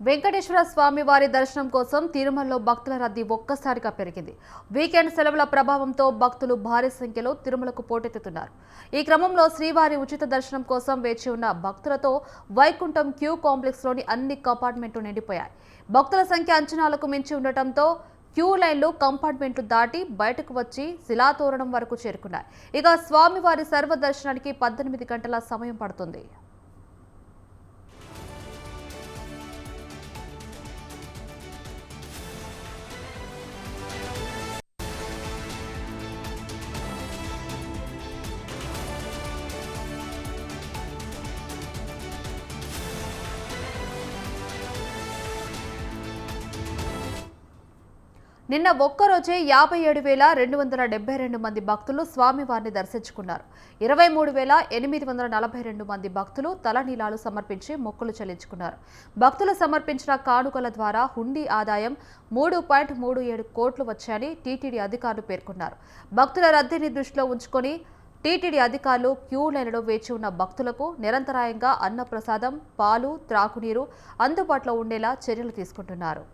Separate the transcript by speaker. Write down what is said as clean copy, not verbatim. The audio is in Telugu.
Speaker 1: వెంకటేశ్వర స్వామి వారి దర్శనం కోసం తిరుమలలో భక్తుల రద్దీ ఒక్కసారిగా పెరిగింది. వీకెండ్ సెలవుల ప్రభావంతో భక్తులు భారీ సంఖ్యలో తిరుమలకు పోటెత్తుతున్నారు. ఈ క్రమంలో శ్రీవారి ఉచిత దర్శనం కోసం వేచి ఉన్న భక్తులతో వైకుంఠం క్యూ కాంప్లెక్స్లోని అన్ని కంపార్ట్మెంట్లు నిండిపోయాయి. భక్తుల సంఖ్య అంచనాలకు మించి ఉండటంతో క్యూ లైన్లు కంపార్ట్మెంట్లు దాటి బయటకు వచ్చి శిలాతోరణం వరకు చేరుకున్నాయి. ఇక స్వామివారి సర్వదర్శనానికి 18 గంటల సమయం పడుతుంది. నిన్న ఒక్కరోజే 57,272 మంది భక్తులు స్వామివారిని దర్శించుకున్నారు. 23,842 మంది భక్తులు తలనీలాలు సమర్పించి మొక్కులు చెల్లించుకున్నారు. భక్తులు సమర్పించిన కానుకల ద్వారా హుండీ ఆదాయం 3.37 కోట్లు వచ్చాయని టీటీడీ అధికారులు పేర్కొన్నారు. భక్తుల రద్దీని దృష్టిలో ఉంచుకొని టీటీడీ అధికారులు క్యూ లైన్లో వేచి ఉన్న భక్తులకు నిరంతరాయంగా అన్నప్రసాదం, పాలు, త్రాగునీరు అందుబాటులో ఉండేలా చర్యలు తీసుకుంటున్నారు.